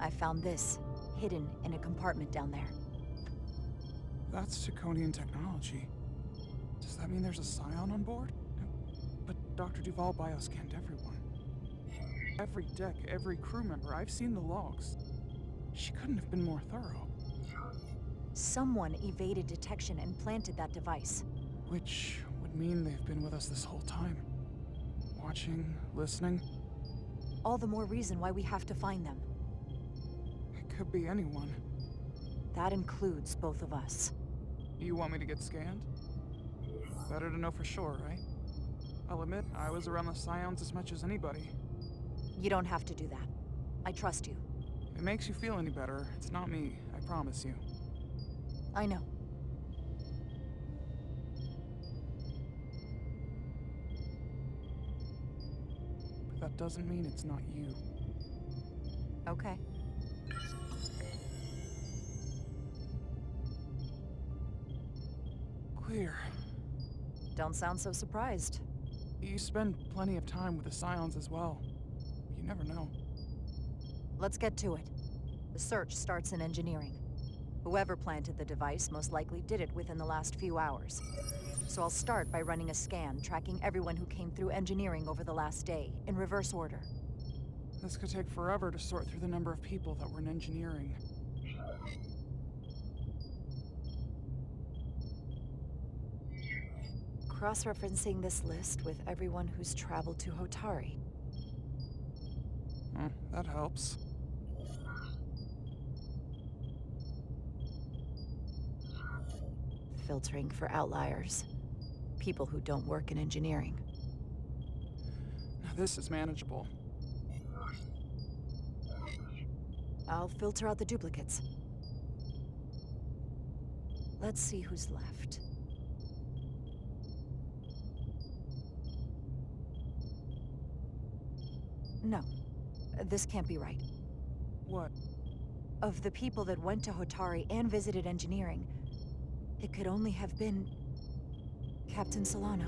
I found this, hidden in a compartment down there. That's Taconian technology. Does that mean there's a scion on board? But Dr. Duval bioscanned everyone. Every deck, every crew member, I've seen the logs. She couldn't have been more thorough. Someone evaded detection and planted that device. Which would mean they've been with us this whole time. Watching, listening. All the more reason why we have to find them. It could be anyone. That includes both of us. You want me to get scanned? Better to know for sure, right? I'll admit, I was around the Scions as much as anybody. You don't have to do that. I trust you. If it makes you feel any better, it's not me, I promise you. I know. But that doesn't mean it's not you. Okay. Clear. Don't sound so surprised. You spend plenty of time with the Scions as well. You never know. Let's get to it. The search starts in engineering. Whoever planted the device most likely did it within the last few hours. So I'll start by running a scan, tracking everyone who came through engineering over the last day, in reverse order. This could take forever to sort through the number of people that were in engineering. Cross-referencing this list with everyone who's traveled to Hotari. That helps. Filtering for outliers. People who don't work in engineering. Now this is manageable. I'll filter out the duplicates. Let's see who's left. No. This can't be right. What? Of the people that went to Hotari and visited engineering, it could only have been Captain Solano.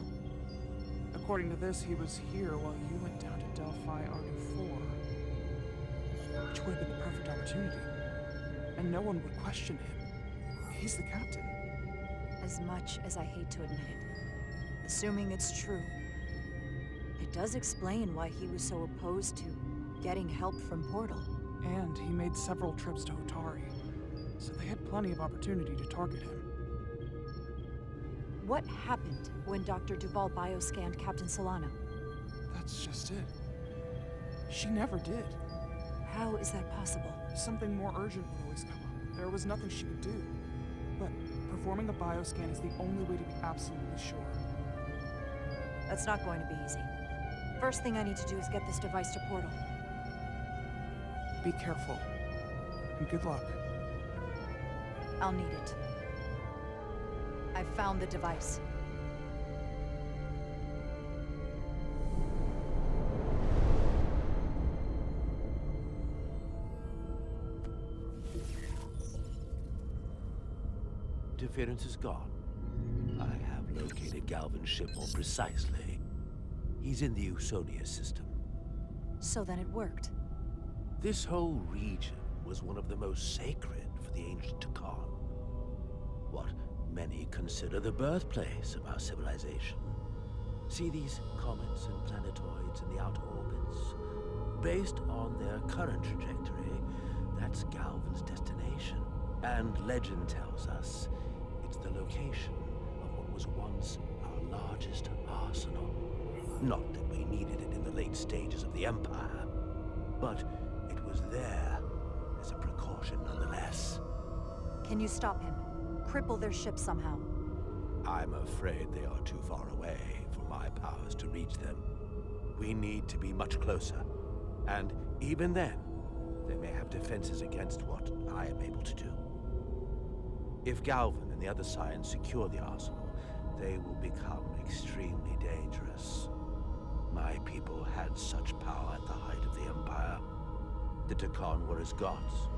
According to this, he was here while you went down to Delphi Ardu 4. Which would have been the perfect opportunity. And no one would question him. He's the captain. As much as I hate to admit it, assuming it's true, it does explain why he was so opposed to getting help from Portal. And he made several trips to Hotari, so they had plenty of opportunity to target him. What happened when Dr. Duval bioscanned Captain Solano? That's just it. She never did. How is that possible? Something more urgent would always come up. There was nothing she could do. But performing a bioscan is the only way to be absolutely sure. That's not going to be easy. First thing I need to do is get this device to Portal. Be careful. And good luck. I'll need it. I've found the device. Interference is gone. I have located Galvin's ship more precisely. He's in the Usonia system. So then it worked. This whole region was one of the most sacred for the ancient Takan. What many consider the birthplace of our civilization. See these comets and planetoids in the outer orbits? Based on their current trajectory, that's Galvin's destination. And legend tells us it's the location of what was once our largest arsenal. Not that we needed it in the late stages of the Empire, but it was there as a precaution nonetheless. Can you stop him? Cripple their ship somehow? I'm afraid they are too far away for my powers to reach them. We need to be much closer. And even then, they may have defenses against what I am able to do. If Galvin and the other Scions secure the arsenal, they will become extremely dangerous. My people had such power at the height of the Empire. The Takan were as gods,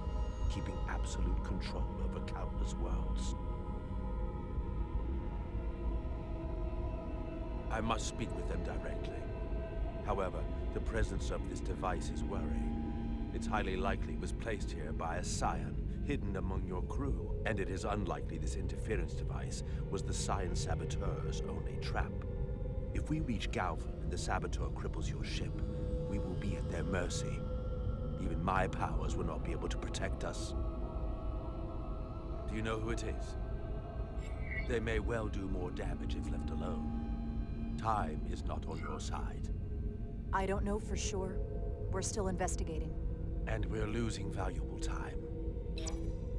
keeping absolute control over countless worlds. I must speak with them directly. However, the presence of this device is worrying. It's highly likely it was placed here by a scion hidden among your crew, and it is unlikely this interference device was the scion saboteur's only trap. If we reach Galvan and the saboteur cripples your ship, we will be at their mercy. Even my powers will not be able to protect us. Do you know who it is? They may well do more damage if left alone. Time is not on your side. I don't know for sure. We're still investigating. And we're losing valuable time.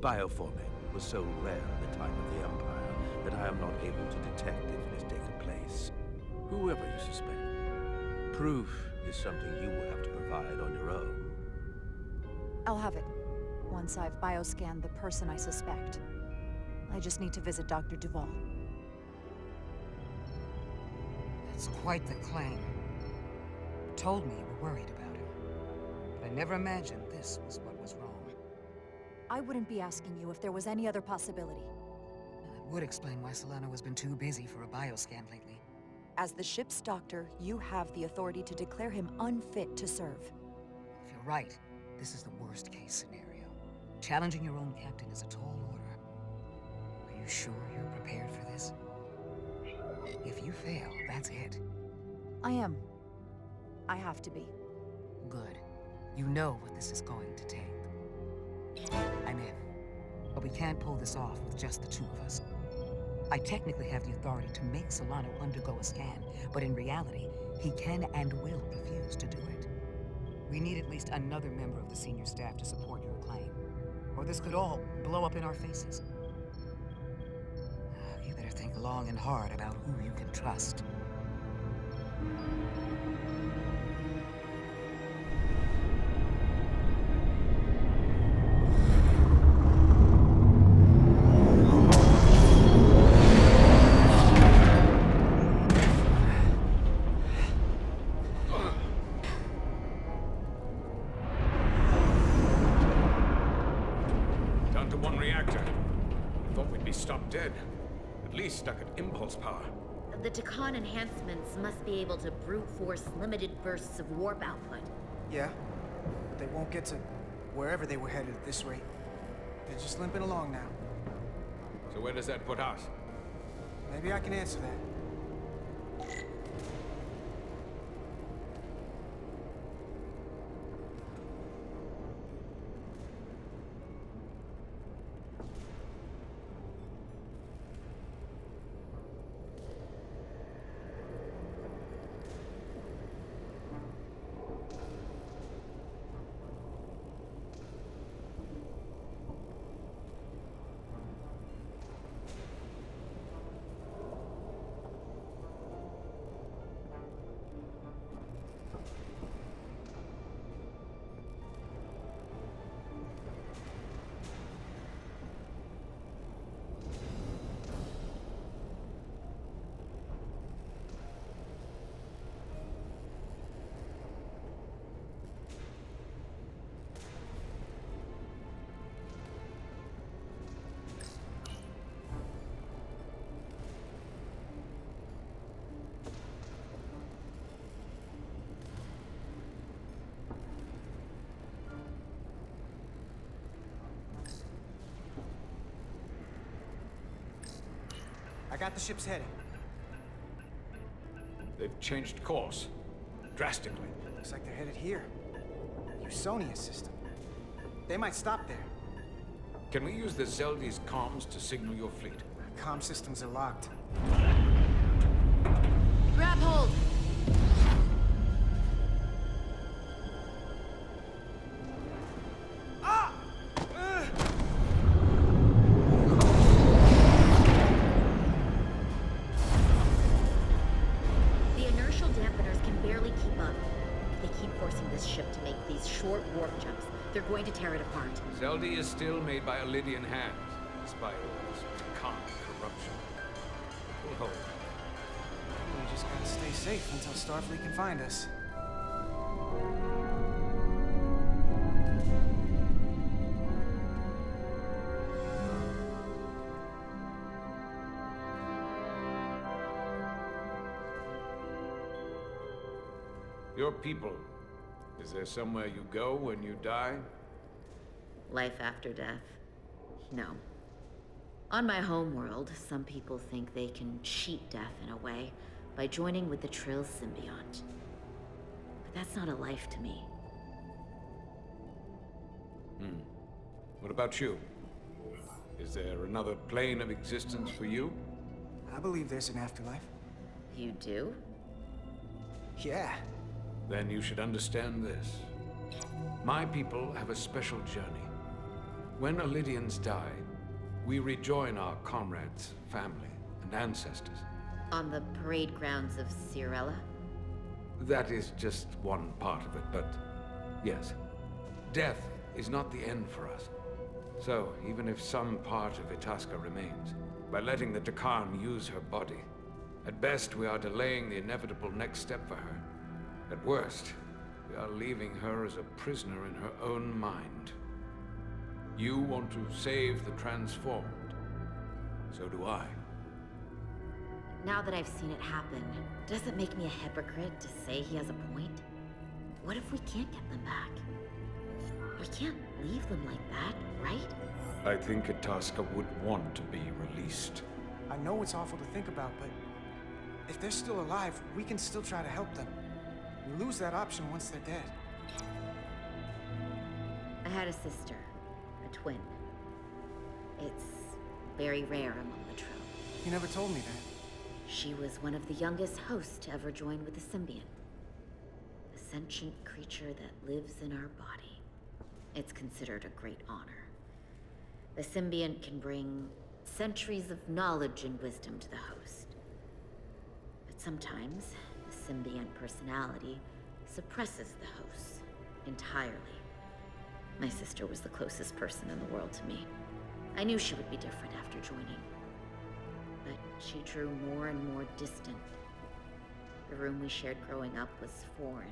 Bioforming was so rare at the time of the Empire that I am not able to detect if it has taken place. Whoever you suspect, proof is something you will have to provide on your own. I'll have it. Once I've bioscanned the person I suspect. I just need to visit Dr. Duvall. That's quite the claim. You told me you were worried about him. But I never imagined this was what was wrong. I wouldn't be asking you if there was any other possibility. That would explain why Solano has been too busy for a bioscan lately. As the ship's doctor, you have the authority to declare him unfit to serve. If you're right, this is the worst-case scenario. Challenging your own captain is a tall order. Are you sure you're prepared for this? If you fail, that's it. I am. I have to be. Good. You know what this is going to take. I'm in. But we can't pull this off with just the two of us. I technically have the authority to make Solano undergo a scan, but in reality, he can and will refuse to do it. We need at least another member of the senior staff to support your claim, or this could all blow up in our faces. You better think long and hard about who you can trust. Down to one reactor. Thought we'd be stopped dead. At least stuck at impulse power. The Takan enhancements must be able to brute force limited bursts of warp output. Yeah, but they won't get to wherever they were headed at this rate. They're just limping along now. So where does that put us? Maybe I can answer that. I got the ship's heading. They've changed course. Drastically. Looks like they're headed here. Usonia system. They might stop there. Can we use the Zeldi's comms to signal your fleet? Comm systems are locked. Grab hold! The inertial dampeners can barely keep up. If they keep forcing this ship to make these short warp jumps, they're going to tear it apart. Zeldi is still made by Lydian hands, despite all this Takan corruption. We'll hold. We just gotta stay safe until Starfleet can find us. Your people Is there somewhere you go when you die? Life after death? No. On my homeworld, some people think they can cheat death in a way by joining with the Trill symbiont. But that's not a life to me. What about you? Is there another plane of existence for you? I believe there's an afterlife. You do? Yeah. Then you should understand this. My people have a special journey. When Illydians die, we rejoin our comrades, family, and ancestors. On the parade grounds of Cirella? That is just one part of it, but yes. Death is not the end for us. So, even if some part of Itasca remains, by letting the Takan use her body, at best we are delaying the inevitable next step for her. At worst, we are leaving her as a prisoner in her own mind. You want to save the transformed. So do I. Now that I've seen it happen, does it make me a hypocrite to say he has a point? What if we can't get them back? We can't leave them like that, right? I think Itasca would want to be released. I know it's awful to think about, but if they're still alive, we can still try to help them. We lose that option once they're dead. I had a sister, a twin. It's very rare among the Trill. You never told me that. She was one of the youngest hosts to ever join with the symbiont. A sentient creature that lives in our body. It's considered a great honor. The symbiont can bring centuries of knowledge and wisdom to the host. But sometimes, the symbiont personality suppresses the host entirely. My sister was the closest person in the world to me. I knew she would be different after joining. But she drew more and more distant. The room we shared growing up was foreign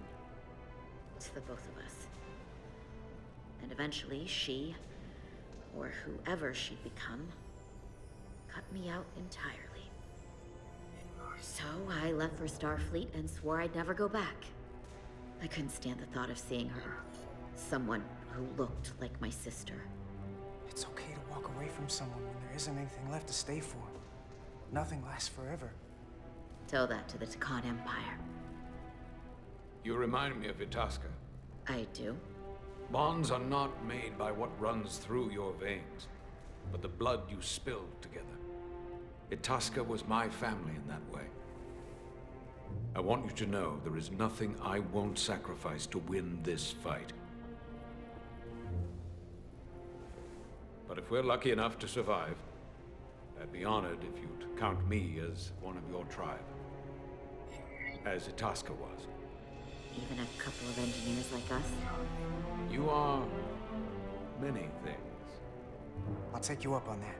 to the both of us. And eventually she, or whoever she'd become, cut me out entirely. So I left for Starfleet and swore I'd never go back. I couldn't stand the thought of seeing her. Someone who looked like my sister. It's okay to walk away from someone when there isn't anything left to stay for. Nothing lasts forever. Tell that to the Takan Empire. You remind me of Itasca. I do? Bonds are not made by what runs through your veins, but the blood you spilled together. Itasca was my family in that way. I want you to know there is nothing I won't sacrifice to win this fight. But if we're lucky enough to survive, I'd be honored if you'd count me as one of your tribe. As Itasca was. Even a couple of engineers like us? You are many things. I'll take you up on that.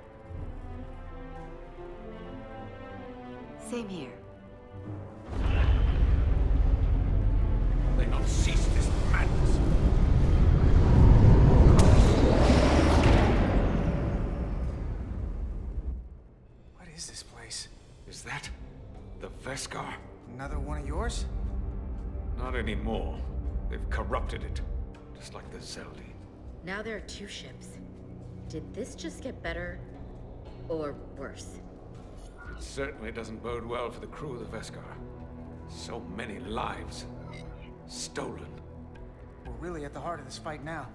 Same here. They not cease this madness. What is this place? Is that the Veskar? Another one of yours? Not anymore. They've corrupted it, just like the Zeldi. Now there are two ships. Did this just get better or worse? It certainly doesn't bode well for the crew of the Veskar. So many lives stolen. We're really at the heart of this fight now.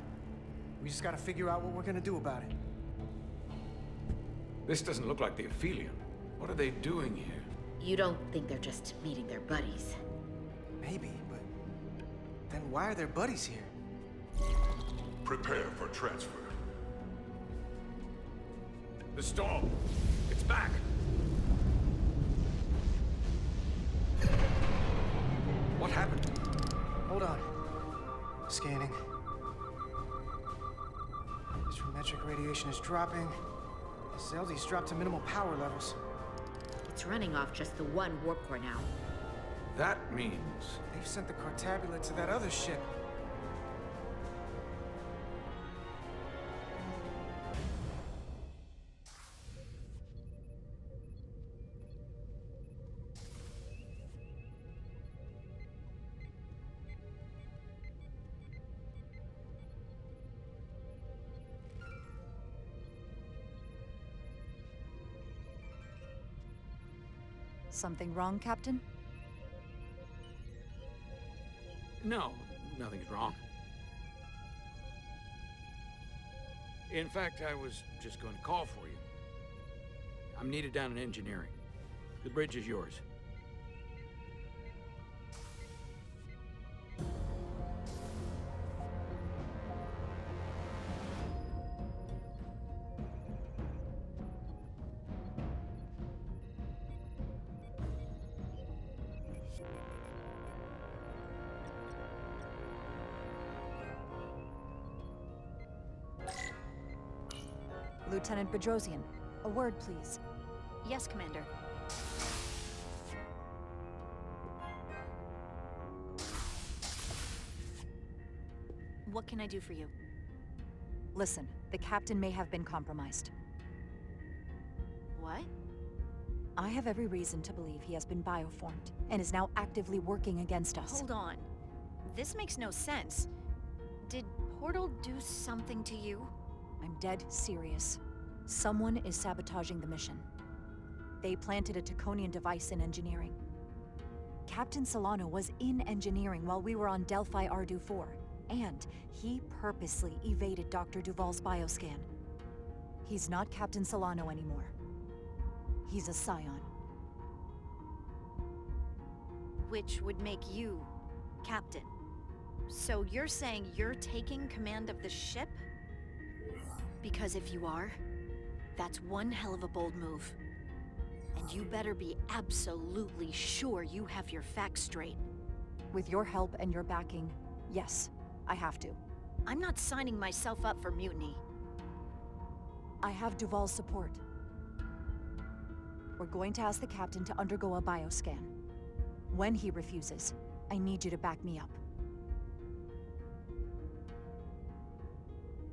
We just gotta figure out what we're gonna do about it. This doesn't look like the Aphelion. What are they doing here? You don't think they're just meeting their buddies? Maybe, but then why are their buddies here? Prepare for transfer. The storm! It's back! What happened? Hold on. Scanning. Astrometric radiation is dropping. Zeldi's dropped to minimal power levels. It's running off just the one warp core now. That means... They've sent the Cartabula to that other ship. Something wrong, Captain? No, nothing's wrong. In fact, I was just going to call for you. I'm needed down in engineering. The bridge is yours. Lieutenant Bedrosian, a word, please. Yes, Commander. What can I do for you? Listen, the captain may have been compromised. What? I have every reason to believe he has been bioformed, and is now actively working against us. Hold on. This makes no sense. Did Portal do something to you? I'm dead serious. Someone is sabotaging the mission. They planted a Taconian device in engineering. Captain Solano was in engineering while we were on Delphi Ardu 4, and he purposely evaded Dr. Duval's bioscan. He's not Captain Solano anymore. He's a Scion. Which would make you Captain. So you're saying you're taking command of the ship? Because if you are, that's one hell of a bold move. And you better be absolutely sure you have your facts straight. With your help and your backing, yes, I have to. I'm not signing myself up for mutiny. I have Duval's support. We're going to ask the captain to undergo a bioscan. When he refuses, I need you to back me up.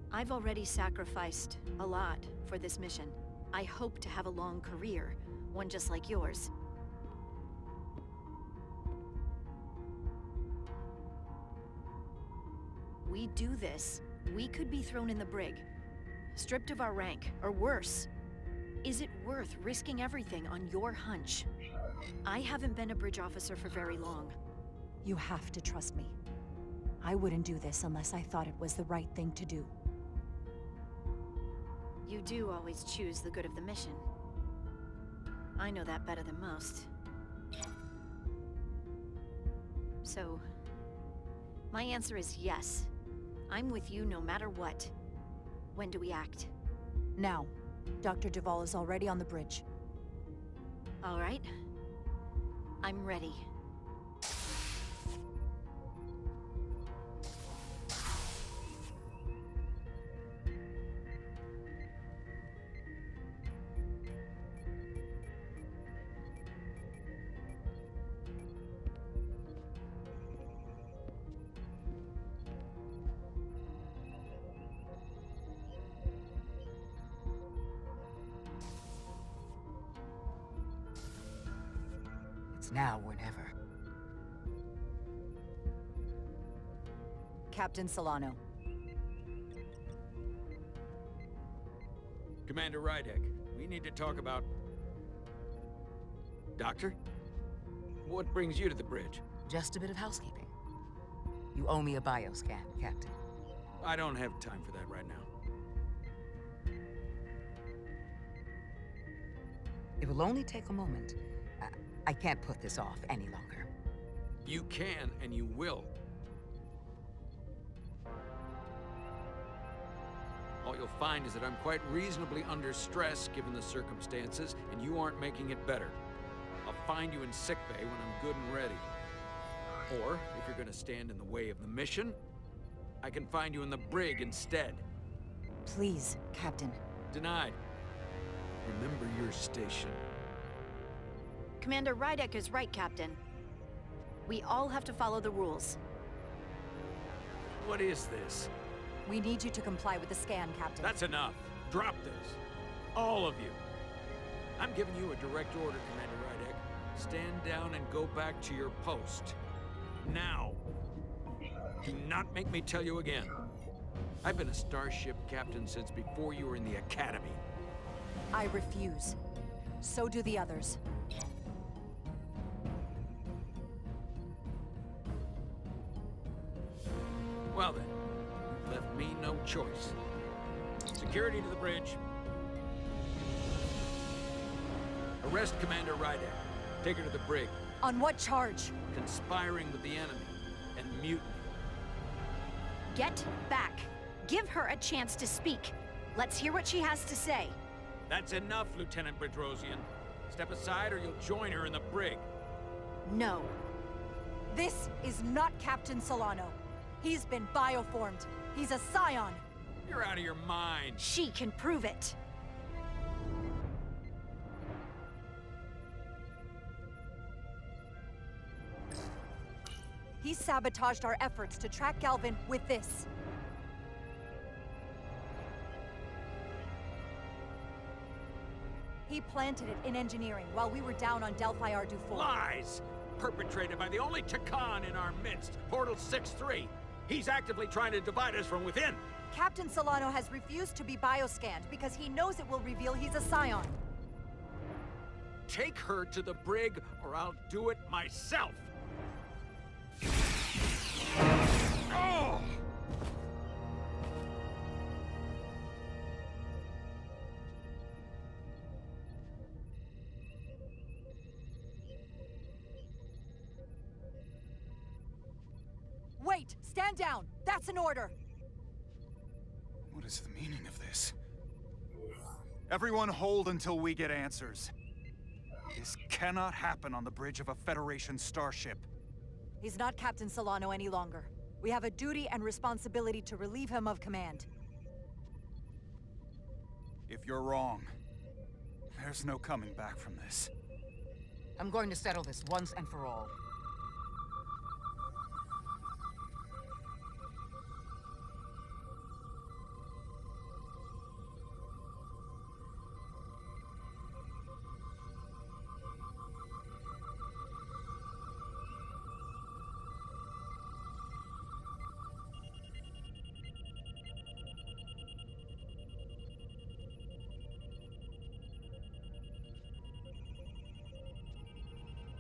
I've already sacrificed a lot for this mission. I hope to have a long career, one just like yours. We do this, we could be thrown in the brig, stripped of our rank, or worse. Is it worth risking everything on your hunch? I haven't been a bridge officer for very long. You have to trust me. I wouldn't do this unless I thought it was the right thing to do. You do always choose the good of the mission. I know that better than most. So, my answer is yes. I'm with you no matter what. When do we act? Now. Dr. Duval is already on the bridge. All right. I'm ready. It's now or never. Captain Solano. Commander Rydek, we need to talk about... Doctor? What brings you to the bridge? Just a bit of housekeeping. You owe me a bioscan, Captain. I don't have time for that right now. It will only take a moment. I can't put this off any longer. You can, and you will. All you'll find is that I'm quite reasonably under stress given the circumstances, and you aren't making it better. I'll find you in sickbay when I'm good and ready. Or, if you're gonna stand in the way of the mission, I can find you in the brig instead. Please, Captain. Denied. Remember your station. Commander Rydek is right, Captain. We all have to follow the rules. What is this? We need you to comply with the scan, Captain. That's enough. Drop this. All of you. I'm giving you a direct order, Commander Rydek. Stand down and go back to your post. Now. Do not make me tell you again. I've been a starship captain since before you were in the academy. I refuse. So do the others. Well then, left me no choice. Security to the bridge. Arrest Commander Ryder. Take her to the brig. On what charge? Conspiring with the enemy and mutiny. Get back. Give her a chance to speak. Let's hear what she has to say. That's enough, Lieutenant Bedrosian. Step aside or you'll join her in the brig. No. This is not Captain Solano. He's been bioformed. He's a scion. You're out of your mind. She can prove it. He sabotaged our efforts to track Galvin with this. He planted it in engineering while we were down on Delphi R-4. Lies! Perpetrated by the only Takan in our midst, Portal 6-3. He's actively trying to divide us from within. Captain Solano has refused to be bioscanned because he knows it will reveal he's a scion. Take her to the brig or I'll do it myself. Oh! Wait! Stand down! That's an order! What is the meaning of this? Everyone hold until we get answers. This cannot happen on the bridge of a Federation starship. He's not Captain Solano any longer. We have a duty and responsibility to relieve him of command. If you're wrong, there's no coming back from this. I'm going to settle this once and for all.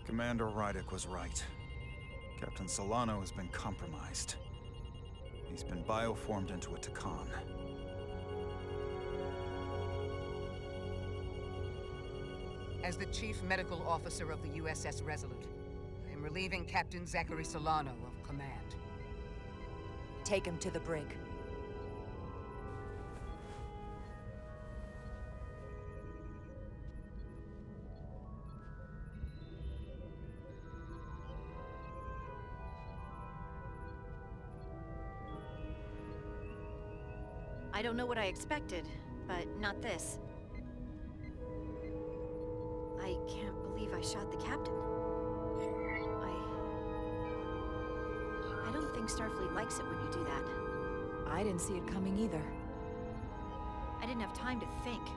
Commander Rydick was right. Captain Solano has been compromised. He's been bioformed into a Takan. As the Chief Medical Officer of the USS Resolute, I am relieving Captain Zachary Solano of command. Take him to the brig. I don't know what I expected, but not this. I can't believe I shot the captain. I don't think Starfleet likes it when you do that. I didn't see it coming either. I didn't have time to think.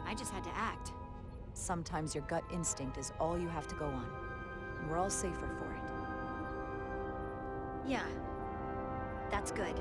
I just had to act. Sometimes your gut instinct is all you have to go on. And we're all safer for it. Yeah. That's good.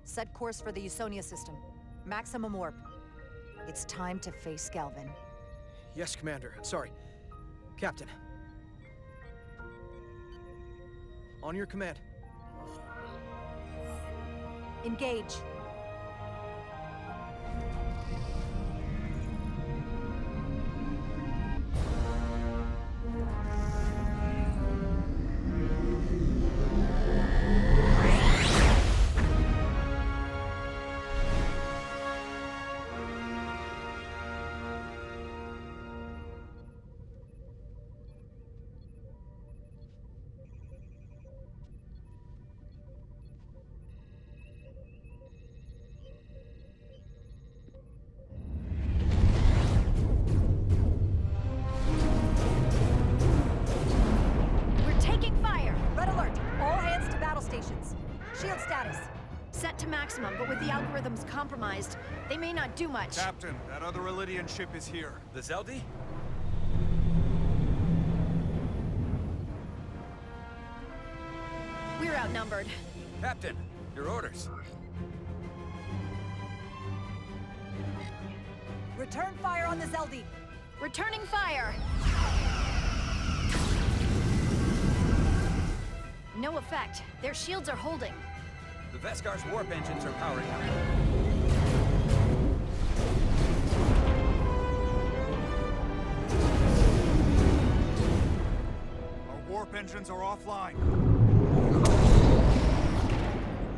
Set course for the Usonia system. Maximum warp. It's time to face Galvin. Yes, Commander. Sorry. Captain. On your command. Engage. compromised. They may not do much. Captain, that other Iridian ship is here. The Zeldi? We're outnumbered. Captain, your orders. Return fire on the Zeldi! Returning fire! No effect. Their shields are holding. The Veskar's warp engines are powering up. Our warp engines are offline.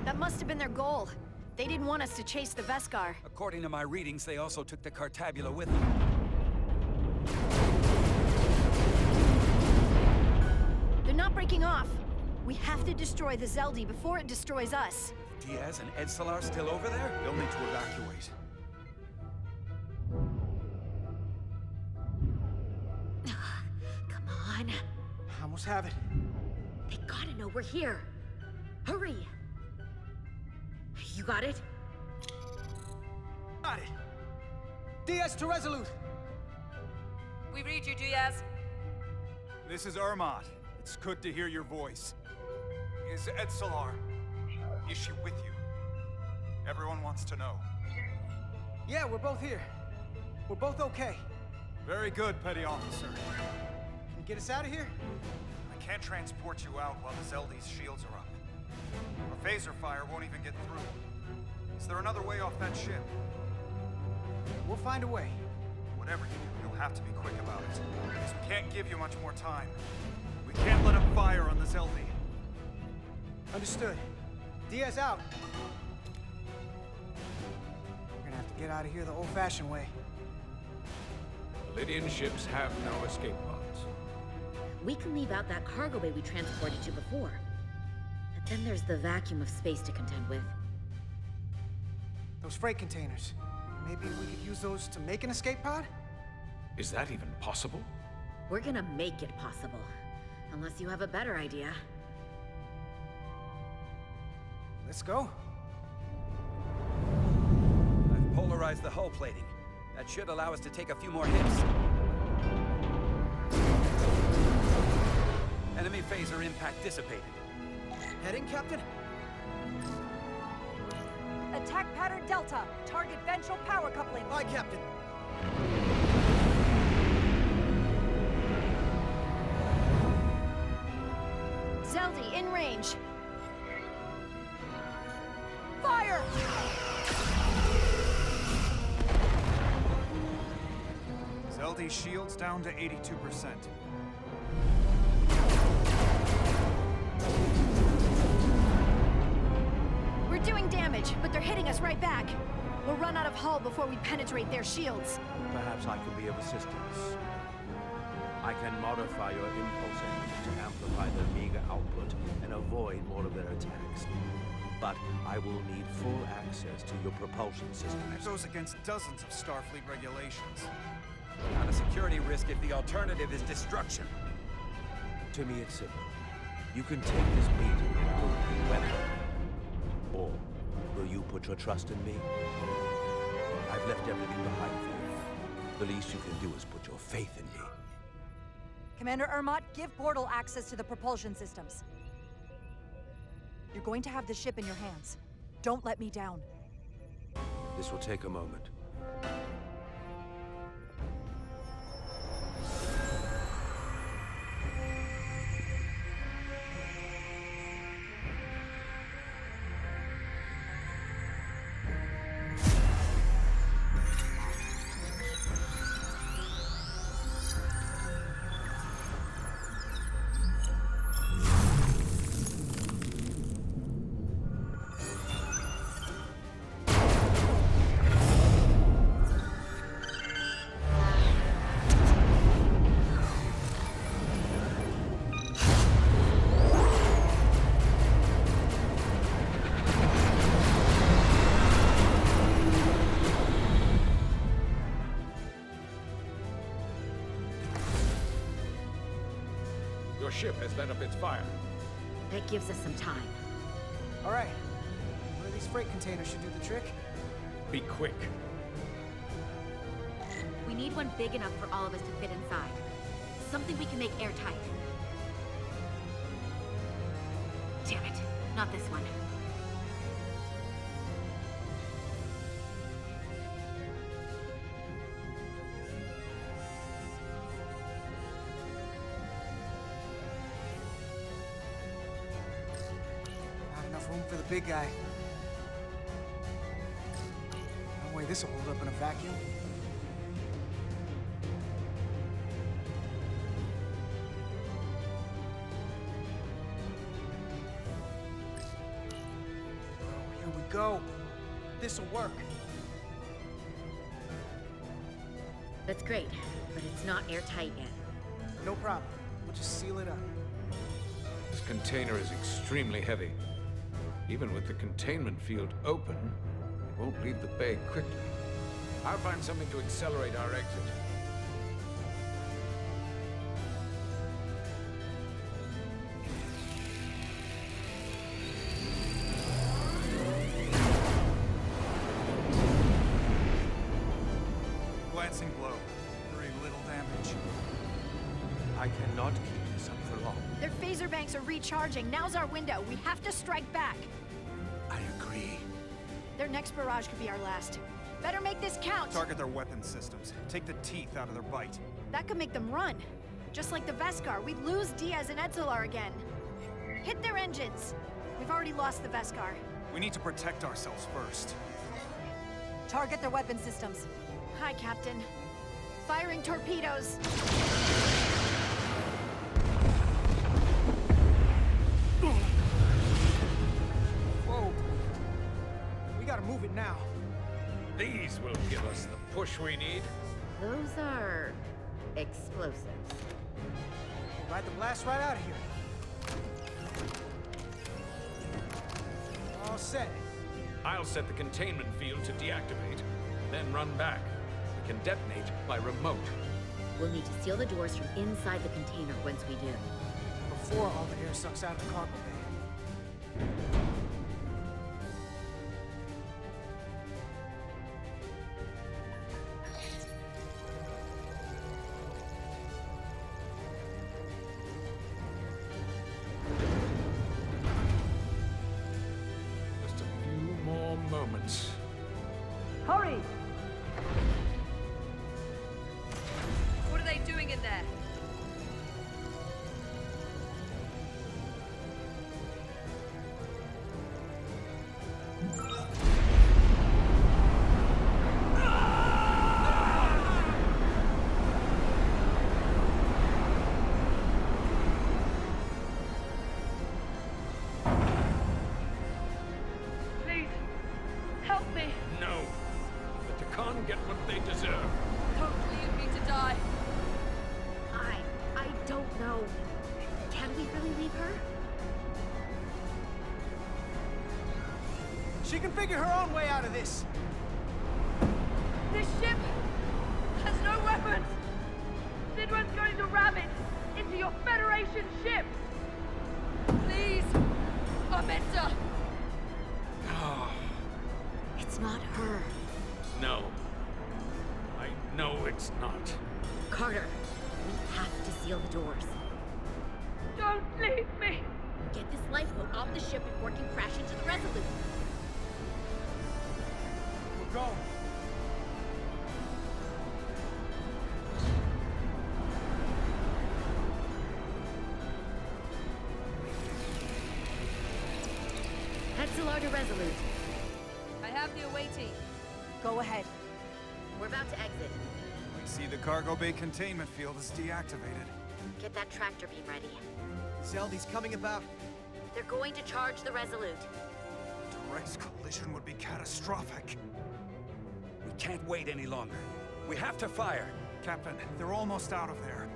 That must have been their goal. They didn't want us to chase the Veskar. According to my readings, they also took the Cartabula with them. They're not breaking off. We have to destroy the Zeldi before it destroys us. Diaz and Edsalar still over there? They'll need to evacuate. Come on. I almost have it. They gotta know we're here. Hurry! You got it? Got it. Diaz to Resolute. We read you, Diaz. This is Ermot. It's good to hear your voice. Is Edsalar? Is she with you? Everyone wants to know. Yeah, we're both here. We're both okay. Very good, Petty Officer. Can you get us out of here? I can't transport you out while the Zeldi's shields are up. Our phaser fire won't even get through. Is there another way off that ship? We'll find a way. Whatever you do, you'll have to be quick about it. Because we can't give you much more time. We can't let them fire on the Zeldi. Understood. Diaz out. We're gonna have to get out of here the old-fashioned way. Lydian ships have no escape pods. We can leave out that cargo bay we transported you before. But then there's the vacuum of space to contend with. Those freight containers. Maybe we could use those to make an escape pod? Is that even possible? We're gonna make it possible. Unless you have a better idea. Let's go. I've polarized the hull plating. That should allow us to take a few more hits. Enemy phaser impact dissipated. Heading, Captain? Attack pattern Delta! Target ventral power coupling! Aye, Captain. Zeldi, in range. Fire! Zeldi's shields down to 82%. We're doing damage, but they're hitting us right back. We'll run out of hull before we penetrate their shields. Perhaps I can be of assistance. I can modify your impulse engine to amplify their meager output and avoid more of their attacks. But I will need full access to your propulsion system. That goes against dozens of Starfleet regulations. Not a security risk if the alternative is destruction. To me, it's simple. You can take this beating and prove me whether. Or will you put your trust in me? I've left everything behind for you. The least you can do is put your faith in me. Commander Ermot, give portal access to the propulsion systems. You're going to have the ship in your hands. Don't let me down. This will take a moment. Your ship has let up its fire. That gives us some time. All right. One of these freight containers should do the trick. Be quick. We need one big enough for all of us to fit inside. Something we can make airtight. Damn it, not this one. Not enough room for the big guy. No way this'll hold up in a vacuum. Oh, here we go. This'll work. That's great, but it's not airtight yet. No problem. We'll just seal it up. This container is extremely heavy. Even with the containment field open, it won't leave the bay quickly. I'll find something to accelerate our exit. Glancing blow. Very little damage. I cannot keep this up for long. Their phaser banks are recharging. Now's our window. We have to strike back. I agree. Their next barrage could be our last. Better make this count. Target their weapon systems. Take the teeth out of their bite. That could make them run. Just like the Veskar, we'd lose Diaz and Etzelar again. Hit their engines. We've already lost the Veskar. We need to protect ourselves first. Target their weapon systems. Hi, Captain. Firing torpedoes. Whoa. We gotta move it now. These will give us the push we need. Those are explosives. We'll ride the blast right out of here. All set. I'll set the containment field to deactivate, then run back. We can detonate by remote. We'll need to seal the doors from inside the container once we do. Before all the air sucks out of the cargo bay. Just a few more moments. Hurry! What are they doing in there? Please, help me. No. Let the Khan get what they deserve. Don't leave me to die. I don't know. Can we really leave her? She can figure her own way out of this. This ship has no weapons. Sidran's going to ram it into your Federation ships. Please, Amenta. It's not her. No. I know it's not. Carter, we have to seal the doors. Don't leave me. Get this lifeboat off the ship before it can crash into the Resolute. We're going. Etzelar to Resolute. I have the awaiting. Go ahead. We're about to exit. We see the cargo bay containment field is deactivated. Get that tractor beam ready. Zeldy's coming about. They're going to charge the Resolute. Direct collision would be catastrophic. We can't wait any longer. We have to fire. Captain, they're almost out of there.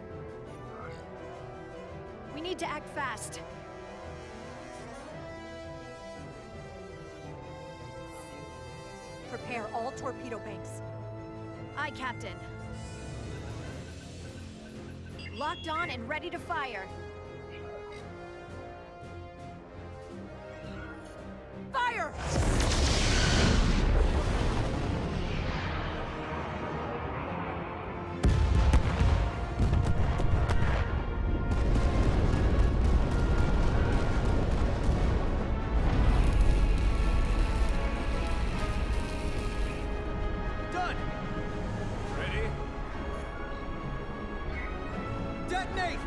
We need to act fast. Prepare all torpedo banks. Aye, Captain. Locked on and ready to fire. Fire! Detonate!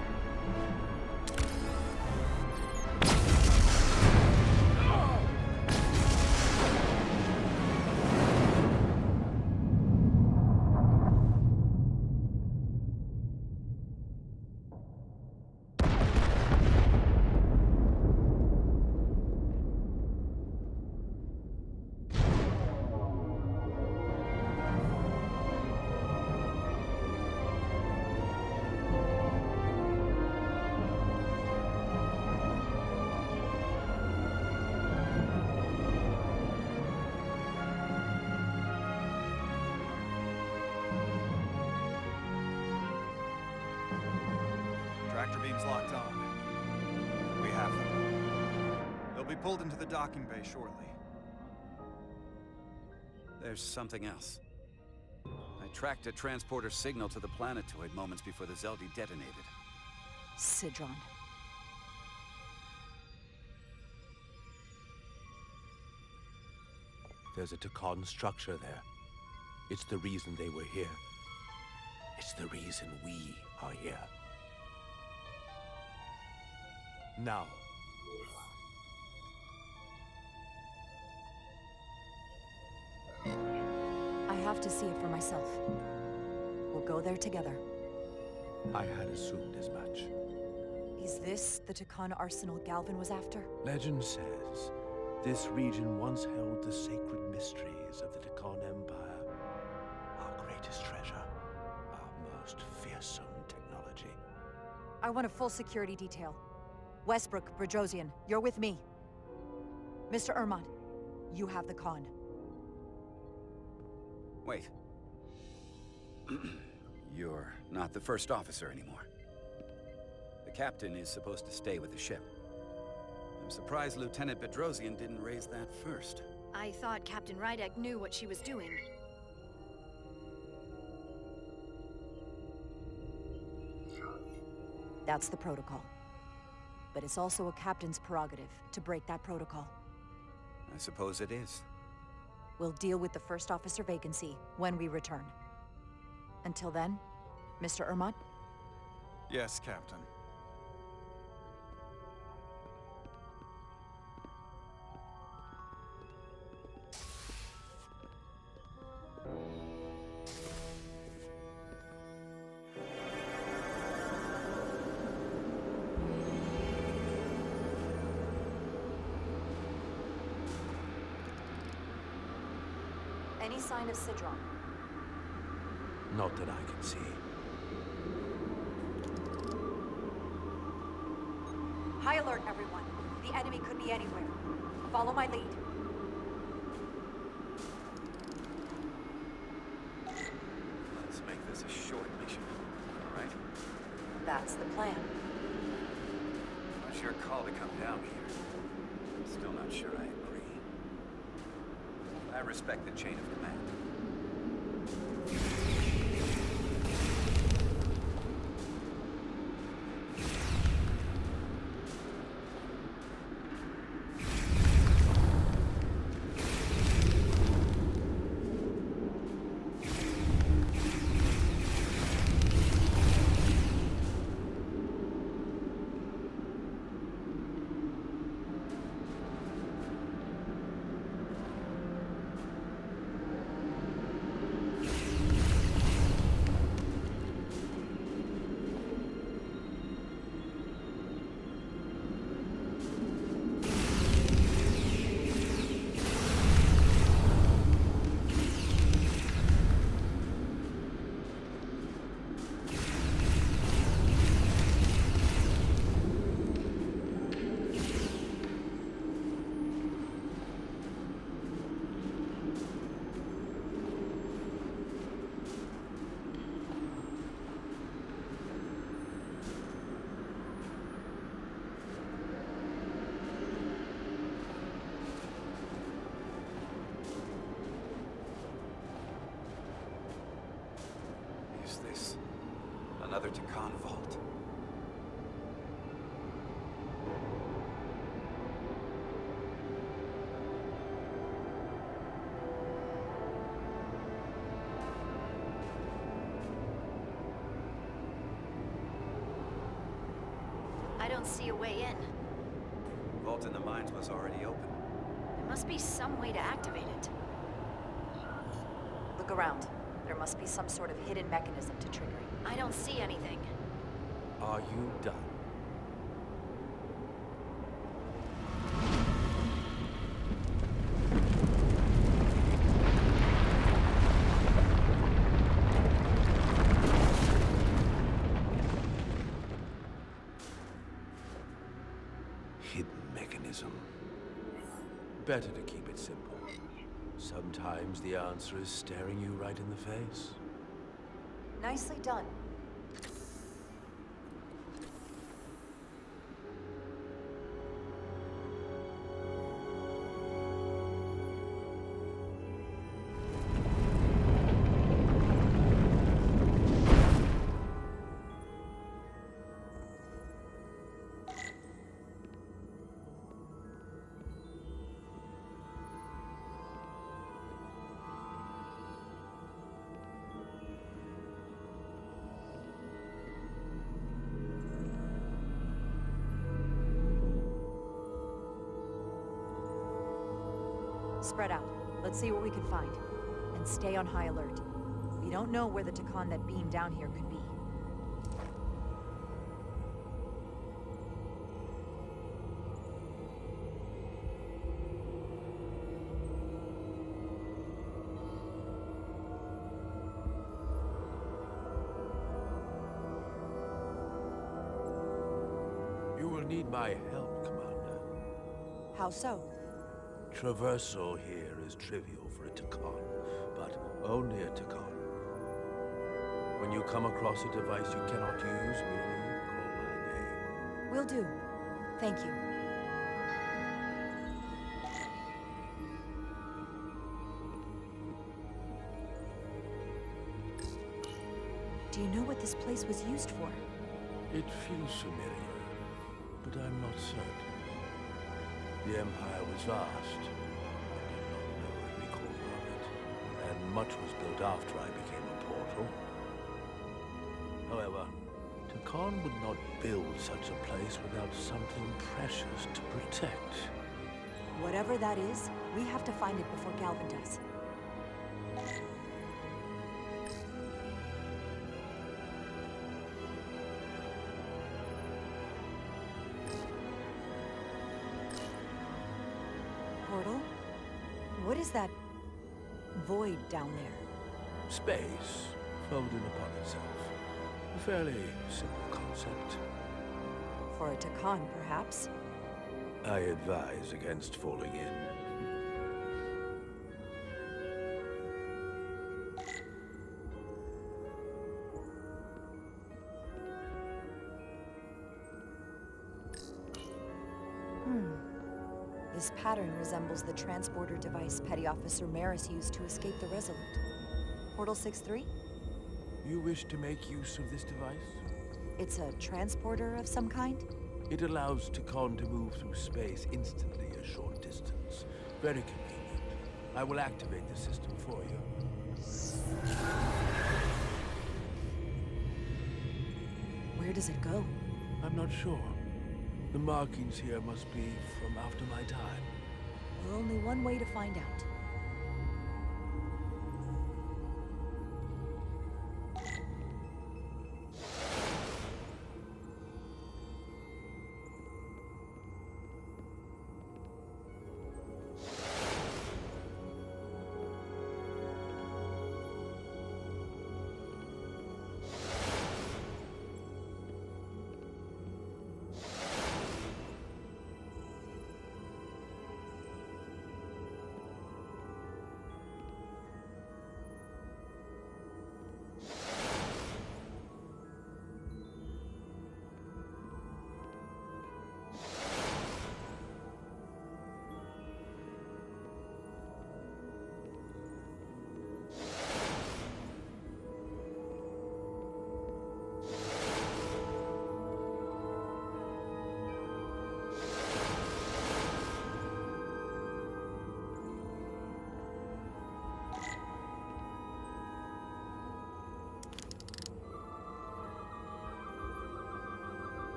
Tractor beams locked on. We have them. They'll be pulled into the docking bay shortly. There's something else. I tracked a transporter signal to the planetoid moments before the Zeldi detonated. Sidron. There's a Takan structure there. It's the reason they were here. It's the reason we are here. Now. I have to see it for myself. We'll go there together. I had assumed as much. Is this the Takan arsenal Galvin was after? Legend says this region once held the sacred mysteries of the Takan Empire. Our greatest treasure. Our most fearsome technology. I want a full security detail. Westbrook, Brodrosian, you're with me. Mr. Ermont, you have the con. Wait. You're not the first officer anymore. The captain is supposed to stay with the ship. I'm surprised Lieutenant Bedrosian didn't raise that first. I thought Captain Rydek knew what she was doing. That's the protocol. But it's also a captain's prerogative to break that protocol. I suppose it is. We'll deal with the first officer vacancy when we return. Until then, Mr. Ermont? Yes, Captain. Any sign of Sidron? Not that I can see. High alert, everyone. The enemy could be anywhere. Follow my lead. Let's make this a short mission, all right? That's the plan. What's your call to come down here? I'm still not sure I agree. I respect the chain of command. Is this another Takan vault? I don't see a way in. Vault in the mines was already open. There must be some way to activate it. Look around. There must be some sort of hidden mechanism to trigger it. I don't see anything. Are you done? Hidden mechanism. Better to keep it simple. Sometimes the answer is staring you right in the face. Nicely done. Spread out. Let's see what we can find. And stay on high alert. We don't know where the Takan that beamed down here could be. You will need my help, Commander. How so? Traversal here is trivial for a Takan, but only a Takan. When you come across a device you cannot use, merely call my name. Will do. Thank you. Do you know what this place was used for? It feels familiar, but I'm not certain. The Empire was vast. I did not know every corner of it, and much was built after I became a portal. However, Takan would not build such a place without something precious to protect. Whatever that is, we have to find it before Galvin does. Portal? What is that void down there? Space, folded upon itself. A fairly simple concept. For a Takan, perhaps? I advise against falling in. This pattern resembles the transporter device Petty Officer Maris used to escape the Resolute. Portal 6-3? You wish to make use of this device? It's a transporter of some kind? It allows Takan to move through space instantly a short distance. Very convenient. I will activate the system for you. Where does it go? I'm not sure. The markings here must be from after my time. Well, only one way to find out.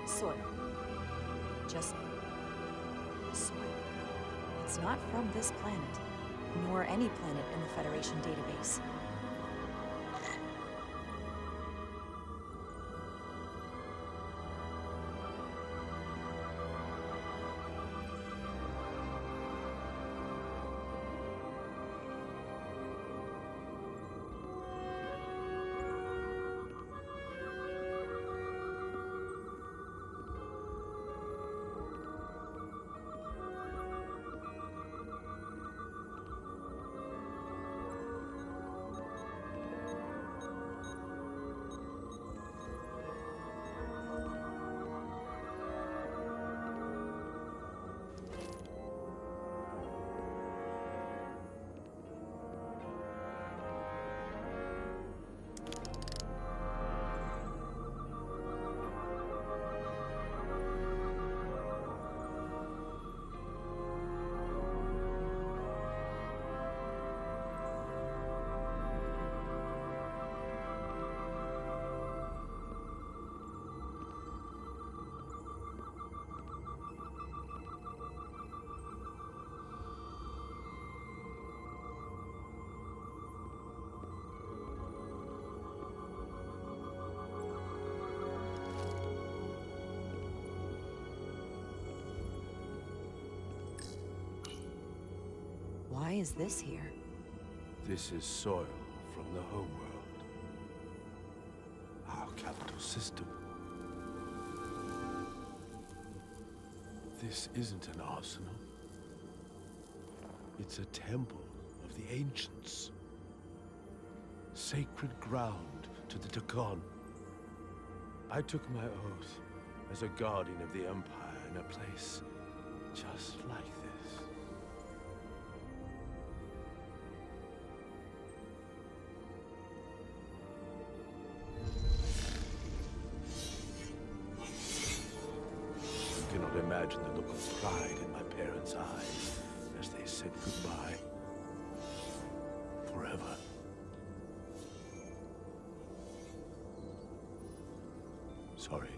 Soil. Just soil. It's not from this planet, nor any planet in the Federation database. Why is this here? This is soil from the homeworld. Our capital system. This isn't an arsenal. It's a temple of the ancients. Sacred ground to the Takon. I took my oath as a guardian of the Empire in a place just like this. I cannot imagine the look of pride in my parents' eyes as they said goodbye. Forever. Sorry.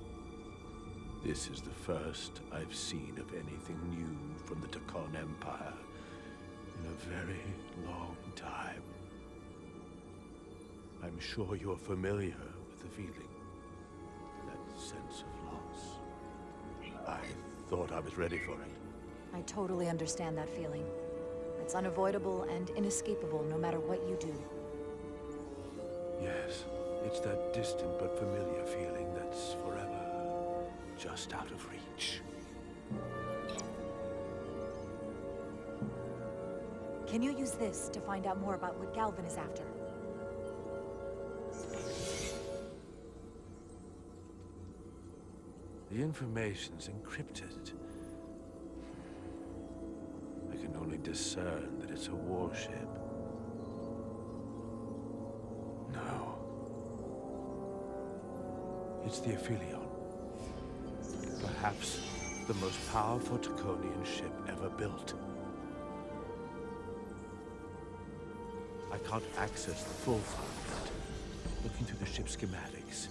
This is the first I've seen of anything new from the Takon Empire in a very long time. I'm sure you're familiar with the feeling. That sense of loss. I thought I was ready for it. I totally understand that feeling. It's unavoidable and inescapable no matter what you do. Yes, it's that distant but familiar feeling that's forever just out of reach. Can you use this to find out more about what Galvin is after? The information's encrypted. I can only discern that it's a warship. No. It's the Aphelion. Perhaps the most powerful Takonian ship ever built. I can't access the full file yet. Looking through the ship's schematics,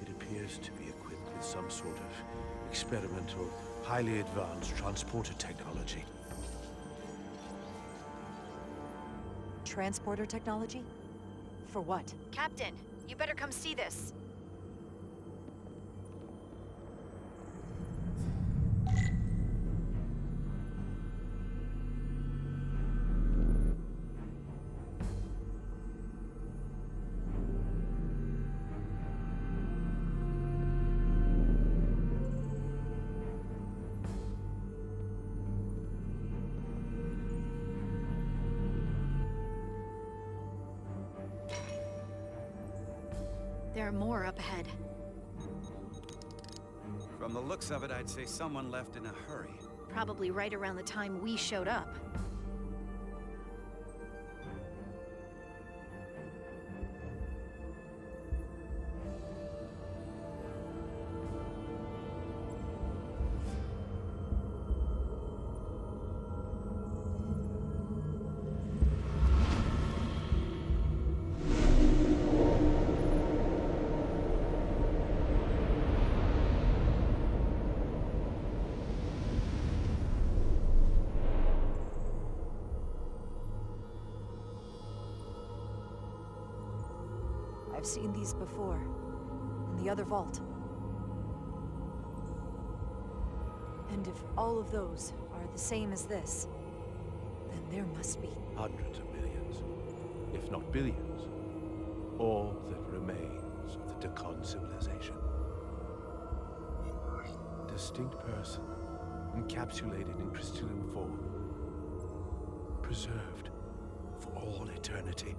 it appears to be equipped with some sort of experimental, highly advanced transporter technology. Transporter technology? For what? Captain, you better come see this. There are more up ahead. From the looks of it, I'd say someone left in a hurry. Probably right around the time we showed up. I've seen these before. In the other vault. And if all of those are the same as this, then there must be... Hundreds of millions, if not billions. All that remains of the Takan civilization. Distinct person, encapsulated in crystalline form. Preserved for all eternity.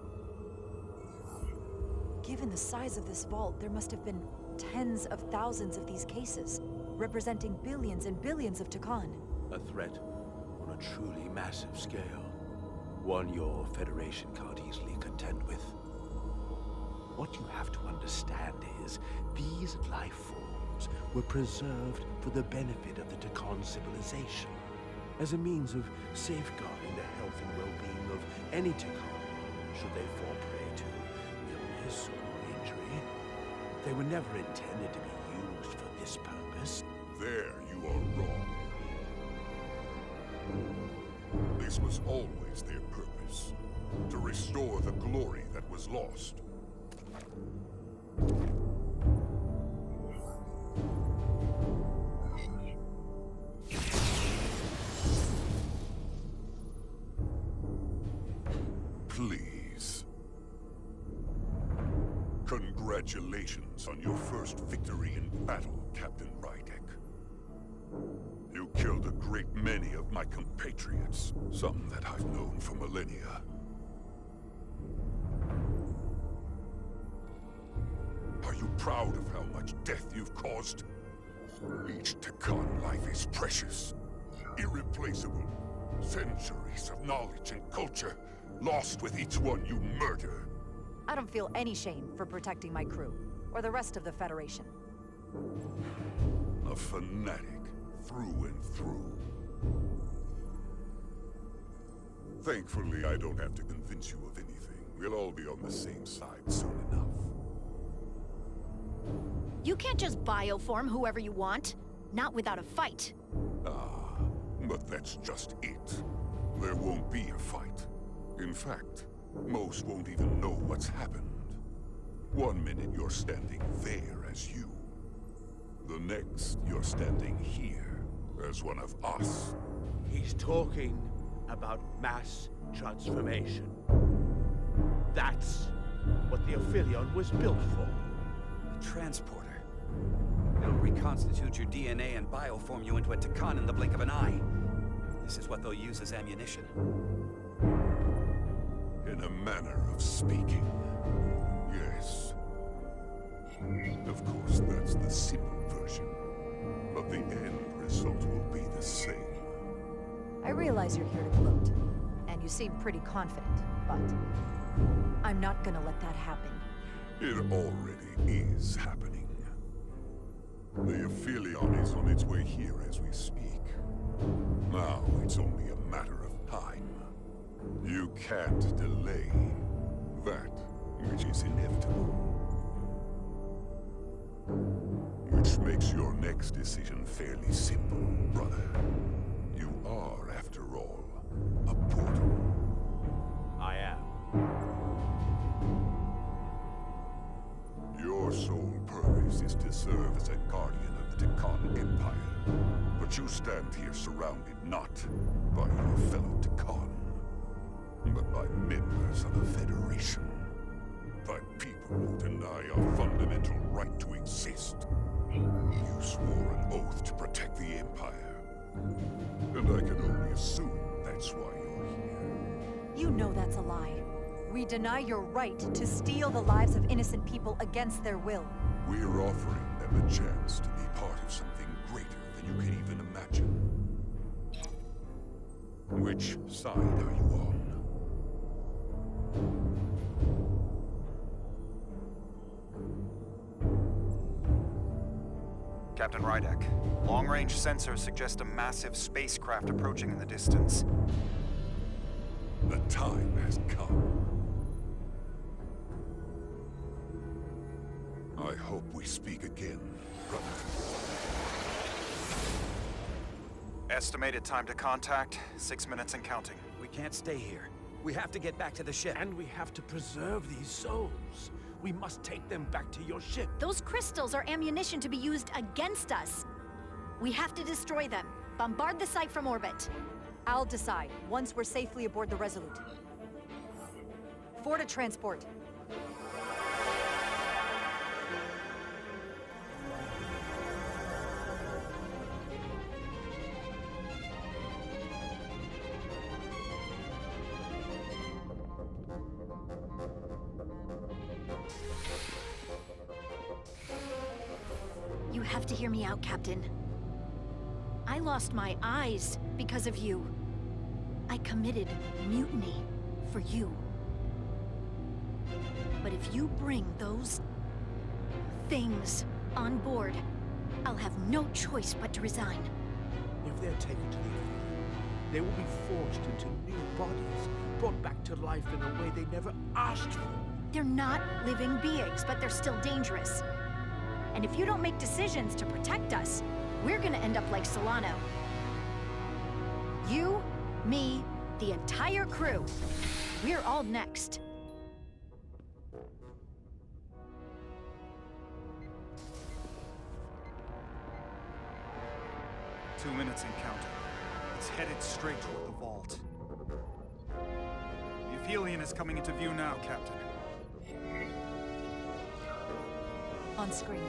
Given the size of this vault, there must have been tens of thousands of these cases, representing billions and billions of Takan. A threat on a truly massive scale. One your Federation can't easily contend with. What you have to understand is, these life forms were preserved for the benefit of the Takan civilization, as a means of safeguarding the health and well-being of any Takan, should they fall prey to illness or injury. They were never intended to be used for this purpose. There you are wrong. This was always their purpose, to restore the glory that was lost. Please. Congratulations on your first victory in battle, Captain Rydek. You killed a great many of my compatriots, some that I've known for millennia. Are you proud of how much death you've caused? Each Takan life is precious, irreplaceable. Centuries of knowledge and culture, lost with each one you murder. I don't feel any shame for protecting my crew, or the rest of the Federation. A fanatic, through and through. Thankfully, I don't have to convince you of anything. We'll all be on the same side soon enough. You can't just bioform whoever you want. Not without a fight. Ah, but that's just it. There won't be a fight. In fact, most won't even know what's happened. One minute you're standing there as you. The next, you're standing here as one of us. He's talking about mass transformation. That's what the Aphelion was built for. The transporter. It'll reconstitute your DNA and bioform you into a Takan in the blink of an eye. This is what they'll use as ammunition. In a manner of speaking, yes. Of course, that's the simple version. But the end result will be the same. I realize you're here to gloat, and you seem pretty confident, but I'm not gonna let that happen. It already is happening. The Aphelion is on its way here as we speak. Now it's only a matter of time. You can't delay that which is inevitable. Which makes your next decision fairly simple, brother. You are, after all, a portal. I am. Your sole purpose is to serve as a guardian of the Takan Empire. But you stand here surrounded not by your fellow Takan, but by members of the Federation. By people who deny our fundamental right to exist. You swore an oath to protect the Empire. And I can only assume that's why you're here. You know that's a lie. We deny your right to steal the lives of innocent people against their will. We're offering them a chance to be part of something greater than you can even imagine. Which side are you on? Captain Rydek, long-range sensors suggest a massive spacecraft approaching in the distance. The time has come. I hope we speak again, brother. Estimated time to contact, 6 minutes and counting. We can't stay here. We have to get back to the ship. And we have to preserve these souls. We must take them back to your ship. Those crystals are ammunition to be used against us. We have to destroy them. Bombard the site from orbit. I'll decide, once we're safely aboard the Resolute. For to transport. You have to hear me out, Captain. I lost my eyes because of you. I committed mutiny for you. But if you bring those things on board, I'll have no choice but to resign. If they're taken to the Amphibian, they will be forged into new bodies, brought back to life in a way they never asked for. They're not living beings, but they're still dangerous. And if you don't make decisions to protect us, we're gonna end up like Solano. You, me, the entire crew. We're all next. Two minutes encounter. It's headed straight toward the vault. The Aphelion is coming into view now, Captain. On screen.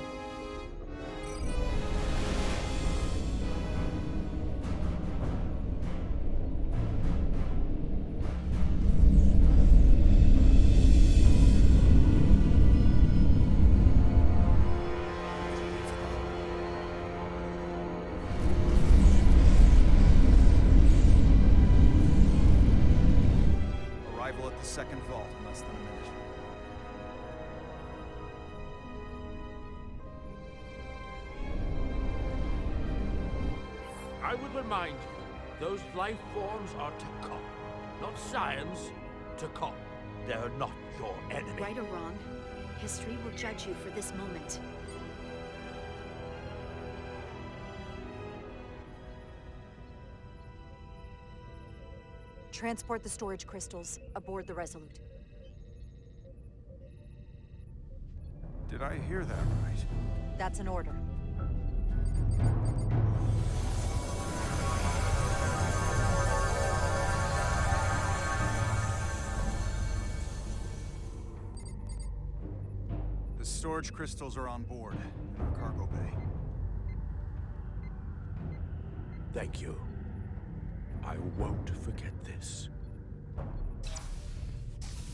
Arrival at the second vault in less than a minute. I would remind you, those life forms are Takon, not science. Takon. They're not your enemy. Right or wrong, history will judge you for this moment. Transport the storage crystals aboard the Resolute. Did I hear that right? That's an order. The storage crystals are on board in our cargo bay. Thank you. I won't forget this.